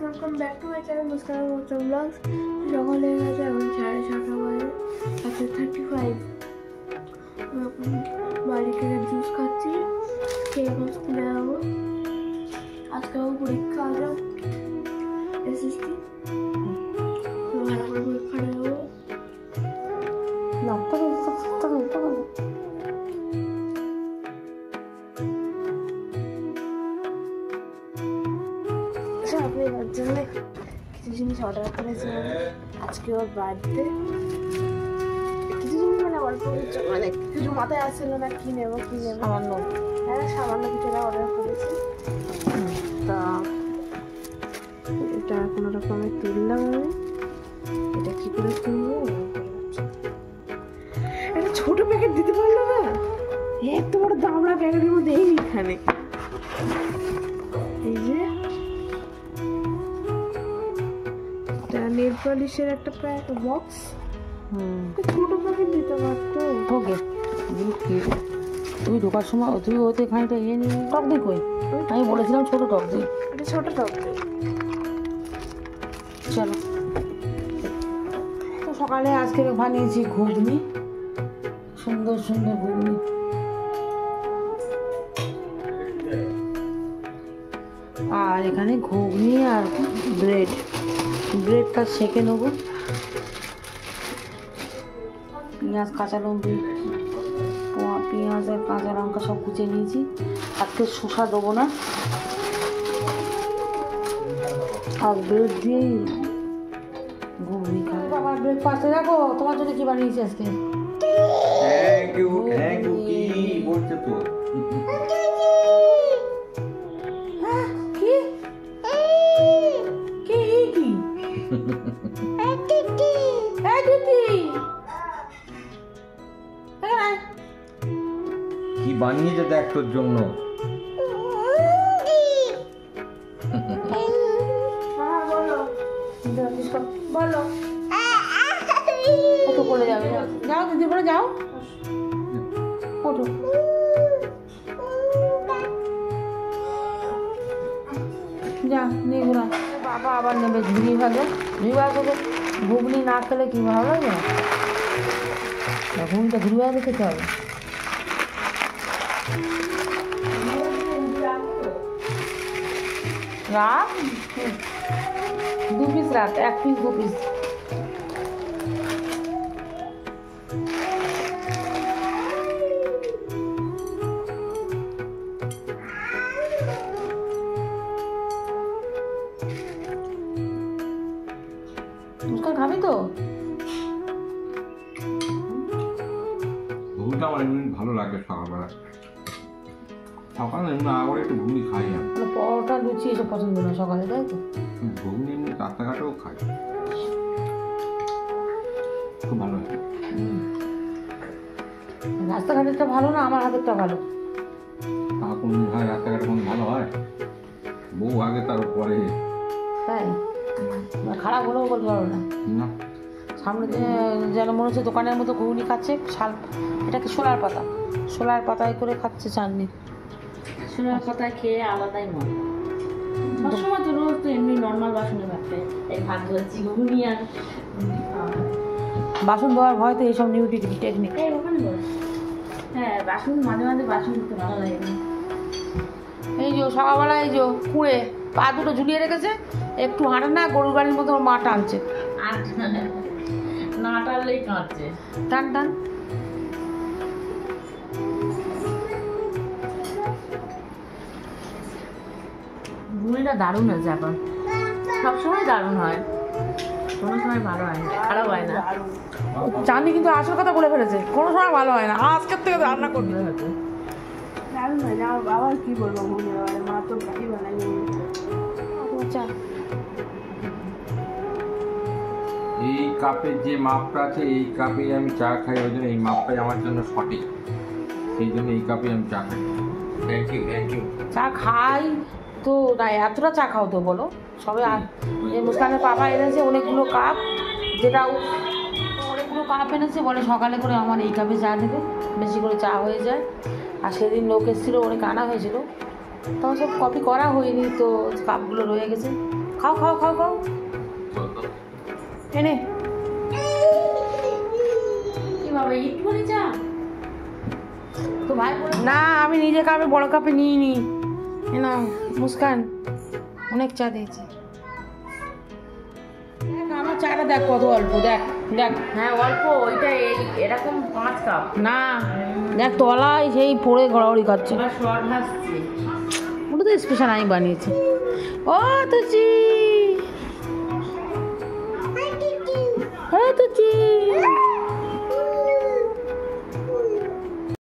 Welcome back to my channel Muskan motor vlogs. সকাল হয়ে গেছে, এখন 6:30 বাজে, 35। এখন বাড়ি থেকে জুস খাচ্ছি, খেয়ে এখন স্কুলে যাবো। আজকে আমার পরীক্ষা আছে, এসএসসি, ভালো করে পরীক্ষা দেবো। আপনি ওর জন্য কিছু জিনিস অর্ডার করেছিলাম, আজকে ওর বার্থডে। কিছু জিনিস মানে অল্প কিছু, মানে কিছু মাথায় আসছিল না কি নেবো সামান্য, হ্যাঁ সামান্য কিছু অর্ডার করেছি। তা এটা কোনো রকমে তুললাম আমি, এটা কি করে তুলবো, একটা ছোট প্যাকেট দিতে পারলো না, এত বড় দামড়া প্যাকেটের মধ্যে এইখানে এই যে নেল পলিশের একটা বক্স, ছোট প্যাকেট দিতে পারতো। ওকে তুই ঢোকার সময় তুই ওতে খানিকটা ইয়ে নিয়ে টক দিই কই, আমি বলেছিলাম ছোট টক দিই, এটা ছোট টক দিই। চলো তো সকালে আজকে বানিয়েছি ঘুগনি, সুন্দর সুন্দর ঘুগনি। আর এখানে ঘুগনি আর ব্রেডটা সেঁকে নেবো, পেঁয়াজ কাঁচা লঙ্কা, পেঁয়াজ আর কাঁচা লঙ্কা সব কুচিয়ে নিয়েছি। আজকে শসা দেবো না, আর ব্রেড দিয়েই ঘুগনি খাবো। বাবা ব্রেকফাস্টে দেখো তোমার জন্য কি বানিয়েছি আজকে। থ্যাংক ইউ কি বলছো তো? কি বানিয়েছে দেখ তোর জন্য। বলো কত করে যাবে, যাও দিদি করে যাও, ওঠো। যা নিয়ে ঘুরা, বাবা আবার নেবে ঝুড়ি ভাজা করে। ঘুগনি না খেলে কি ভালো লাগে, ঘুগনিটা ঝুড়ি ভাজা খেতে হবে। রাখ 2 পিস রাখ, 1 পিস 2 পিস। মুস্কান খাবি তো? ঘুগনিটা আমার এমনি ভালো লাগে সকালবেলা, সকালে এমনি আগে একটু ঘুগনি খাই আমি। পরোটা লুচি এসব পছন্দ না সকালে, তাই তো? ঘুগনি এমনি রাস্তাঘাটেও খাই, খুব ভালো লাগে। রাস্তাঘাটেরটা ভালো না, আমার হাতেরটা ভালো। কোন হয় রাস্তাঘাটে কোন ভালো হয়, বউ আগে তার পরে। তাই খারাপ হলেও বলতে পারো না। সামনে যেন মনে হচ্ছে দোকানের মতো ঘুগনি খাচ্ছে, এটাকে সোলার পাতায় করে খাচ্ছে চাটনি। সোলার পাতায় খেয়ে আলাদাই মনে, সবসময় তো রোজ তো এমনি নর্মাল বাসনে ভাবতে এই ভাত ধরছি ঘুগনি আর বাসন ধোয়ার ভয় তো এইসব নিউ টেকনিক। এই ওখানে বল, হ্যাঁ বাসন মাঝে মাঝে বাসন করতে ভালো লাগে না। এই যে সকালবেলা এই যে কুঁড়ে পা দুটো ঝুলিয়ে রেখেছে, একটু হাঁটে না, গরুর গাড়ির মতো ওর মা টানছে, আর না টানলেই কাঁদছে, টান টান। ঘুগনিটা দারুণ আছে, এখন সবসময় দারুণ হয়, কোনো সময় ভালো হয় না, খারাপ হয় না। চাঁদনি কিন্তু আসল কথা বলে ফেলেছে, কোনো সময় ভালো হয় না, আজকের থেকে রান্না করবে হয়তো। দারুণ হয় না, আবার কি বলবো, ঘুমিয়ে গেলে মা তো ভাই বানাই। আচ্ছা এই কাপের যে মাপটা আছে, এই কাপে আমি চা খাই, ওই জন্য এই মাপটাই আমার জন্য সঠিক, সেই জন্য এই কাপে আমি চা খাই। Thank you. চা খাই তো না, এতটা চা খাও তো বলো সবে। মুস্কানের পাপা এনেছে অনেকগুলো কাপ, যেটা অনেকগুলো কাপ এনেছে, বলে সকালে করে আমার এই কাপে চা দেবে, বেশি করে চা হয়ে যায়। আর সেদিন লোক এসেছিলো, অনেক আনা হয়েছিল, তখন সব কপি করা হয়নি, তো কাপগুলো রয়ে গেছে, খাও খাও খাও খাও এনে কি বাবা একটুখানি চা তো ভাই বলে না আমি নিজে কাপে বড় কাপে নিয়ে নি না মুস্কান অনেক চা দিয়েছে দেখ আমার চাটা দেখ কত অল্প দেখ দেখ হ্যাঁ অল্প ওইটা এরকম 5 কাপ না দেখ তলায় সেই পড়ে গড়াগড়ি খাচ্ছে এবার শর্ট হাসছে ওটা তো স্পেশাল আমি বানিয়েছি ও তুচি হ্যাঁ তুচি